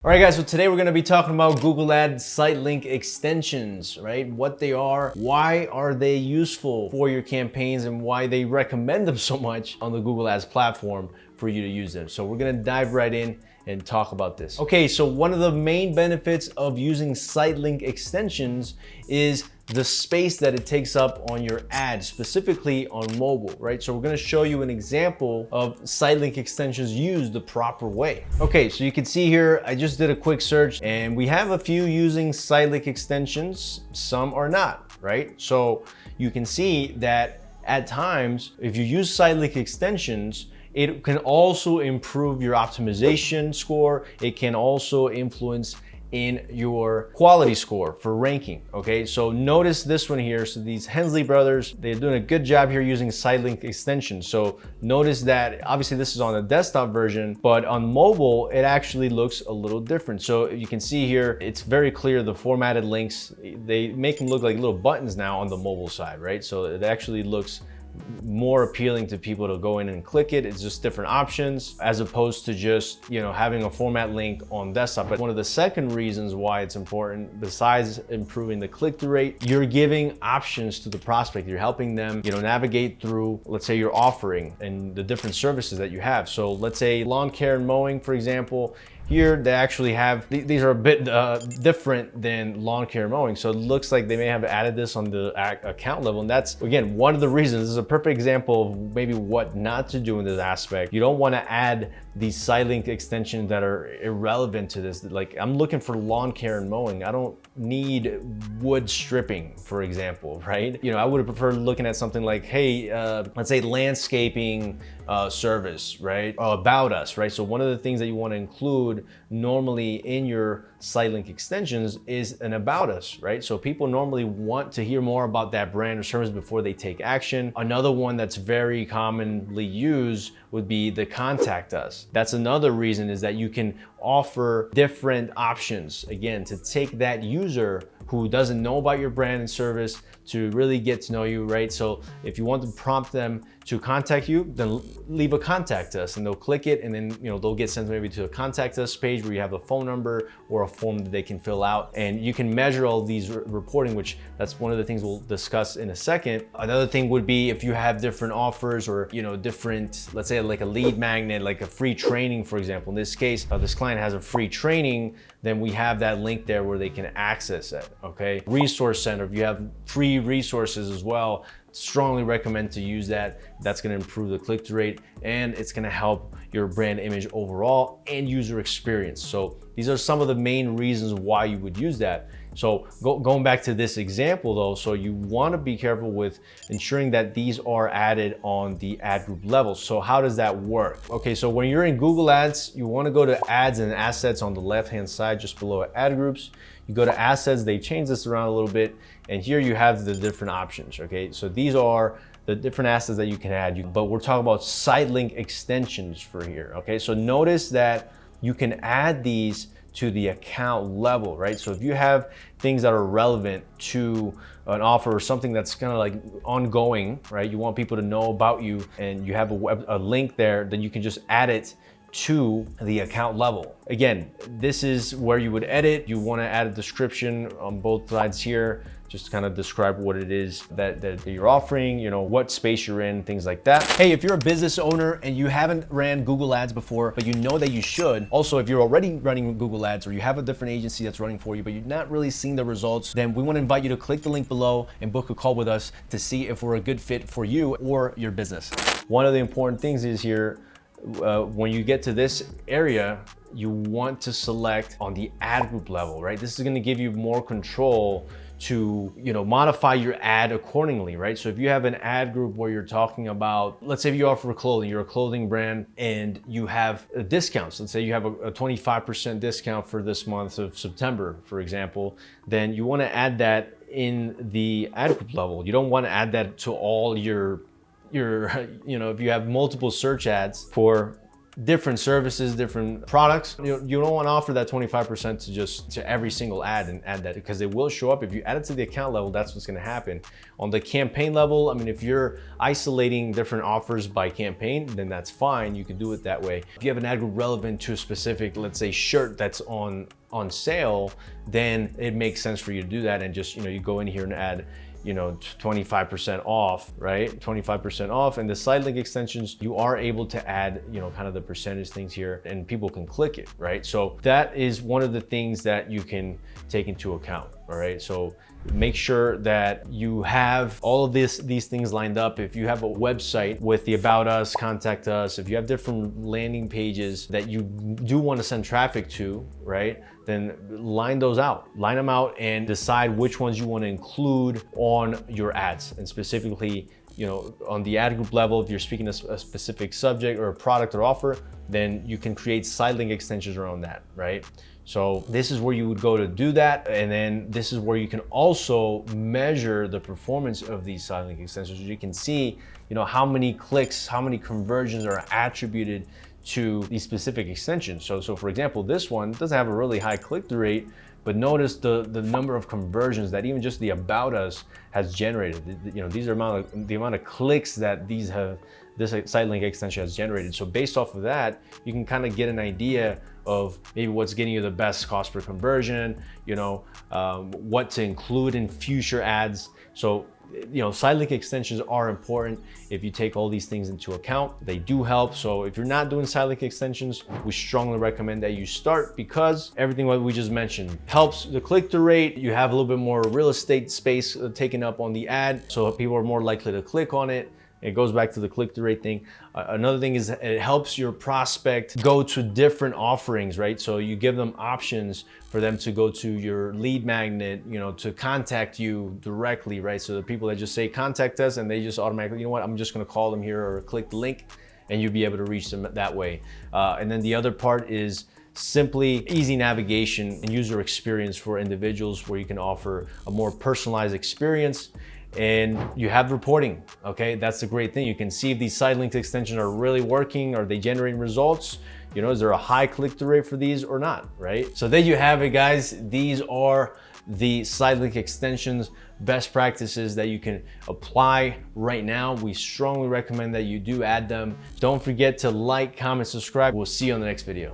All right, guys, so today we're going to be talking about Google Ads Sitelink extensions, right? What they are, why are they useful for your campaigns, and why they recommend them so much on the Google Ads platform for you to use them. So we're going to dive right in and talk about this. Okay, so one of the main benefits of using Sitelink extensions is the space that it takes up on your ads, specifically on mobile, right? So we're gonna show you an example of Sitelink extensions used the proper way. Okay, so you can see here, I just did a quick search and we have a few using Sitelink extensions, some are not, right? So you can see that at times, if you use Sitelink extensions, it can also improve your optimization score. It can also influence in your quality score for ranking, okay? So notice this one here. So these Hensley brothers, they're doing a good job here using Sitelink extensions. So notice that obviously this is on a desktop version, but on mobile, it actually looks a little different. So you can see here, it's very clear the formatted links, they make them look like little buttons now on the mobile side, right? So it actually looks more appealing to people to go in and click it. It's just different options as opposed to just, having a format link on desktop. But one of the second reasons why it's important, besides improving the click-through rate, you're giving options to the prospect. You're helping them, navigate through, let's say, your offering and the different services that you have. So let's say lawn care and mowing, for example. Here, they actually have, these are a bit different than lawn care and mowing. So it looks like they may have added this on the account level. And that's, again, one of the reasons. This is a perfect example of maybe what not to do in this aspect. You don't want to add these Sitelink extensions that are irrelevant to this. Like, I'm looking for lawn care and mowing. I don't need wood stripping, for example, right? I would have preferred looking at something like, hey, let's say landscaping service, right? About us, right? So one of the things that you want to include normally in your Sitelink extensions is an about us, right? So people normally want to hear more about that brand or service before they take action. Another one that's very commonly used would be the contact us. That's another reason, is that you can offer different options, again, to take that user who doesn't know about your brand and service to really get to know you, right? So if you want to prompt them to contact you, then leave a contact us and they'll click it, and then they'll get sent maybe to a contact us page where you have a phone number or a form that they can fill out, and you can measure all these reporting, which that's one of the things we'll discuss in a second. Another thing would be if you have different offers or different, let's say like a lead magnet, like a free training, for example. In this case, this client has a free training, then we have that link there where they can access it, okay? Resource center, if you have free resources as well, strongly recommend to use that. That's gonna improve the click-through rate, and it's gonna help your brand image overall and user experience. So these are some of the main reasons why you would use that. So going back to this example though, so you wanna be careful with ensuring that these are added on the ad group level. So how does that work? Okay, so when you're in Google Ads, you wanna go to Ads and Assets on the left-hand side, just below Ad Groups. You go to Assets, they change this around a little bit, and here you have the different options, okay? So these are the different assets that you can add, but we're talking about Sitelink extensions for here, okay? So notice that you can add these to the account level, right? So if you have things that are relevant to an offer or something that's kind of like ongoing, right? You want people to know about you and you have a link there, then you can just add it to the account level. Again, this is where you would edit. You want to add a description on both sides here, just to kind of describe what it is that you're offering, what space you're in, things like that. Hey, if you're a business owner and you haven't ran Google Ads before, but you know that you should, also if you're already running Google Ads or you have a different agency that's running for you, but you're not really seeing the results, then we want to invite you to click the link below and book a call with us to see if we're a good fit for you or your business. One of the important things is here, when you get to this area, you want to select on the ad group level, right? This is going to give you more control to modify your ad accordingly, right? So if you have an ad group where you're talking about, let's say if you offer clothing, you're a clothing brand and you have discounts, let's say you have a 25% discount for this month of September, for example, then you want to add that in the ad group level. You don't want to add that to all your if you have multiple search ads for different services, different products. You don't want to offer that 25% to every single ad and add that, because it will show up. If you add it to the account level, that's what's going to happen. On the campaign level, I mean, if you're isolating different offers by campaign, then that's fine. You can do it that way. If you have an ad group relevant to a specific, let's say, shirt that's on sale, then it makes sense for you to do that, and just, you go in here and add 25% off, right? 25% off. And the site link extensions, you are able to add, kind of the percentage things here, and people can click it, right? So that is one of the things that you can take into account, all right? So make sure that you have all of these things lined up. If you have a website with the About Us, Contact Us, if you have different landing pages that you do want to send traffic to, right, then line those out. Line them out and decide which ones you want to include on your ads. And specifically, on the ad group level, if you're speaking to a specific subject or a product or offer, then you can create site link extensions around that, right? So this is where you would go to do that. And then this is where you can also measure the performance of these site link extensions. You can see, how many clicks, how many conversions are attributed to these specific extensions. So for example, this one doesn't have a really high click-through rate, but notice the number of conversions that even just the About Us has generated. These are the amount of clicks that this site link extension has generated. So based off of that, you can kind of get an idea of maybe what's getting you the best cost per conversion, what to include in future ads. So site link extensions are important. If you take all these things into account, they do help. So if you're not doing site link extensions, we strongly recommend that you start, because everything what we just mentioned helps the click-through rate. You have a little bit more real estate space taken up on the ad, so people are more likely to click on it. It goes back to the click-through rate thing. Another thing is it helps your prospect go to different offerings, right? So you give them options for them to go to your lead magnet, to contact you directly, right? So the people that just say contact us, and they just automatically, I'm just gonna call them here or click the link, and you'll be able to reach them that way. And then the other part is simply easy navigation and user experience for individuals, where you can offer a more personalized experience. And you have reporting, okay? That's the great thing. You can see if these site link extensions are really working. Are they generating results? Is there a high click-through rate for these or not, right? So there you have it, guys. These are the site link extensions, best practices that you can apply right now. We strongly recommend that you do add them. Don't forget to like, comment, subscribe. We'll see you on the next video.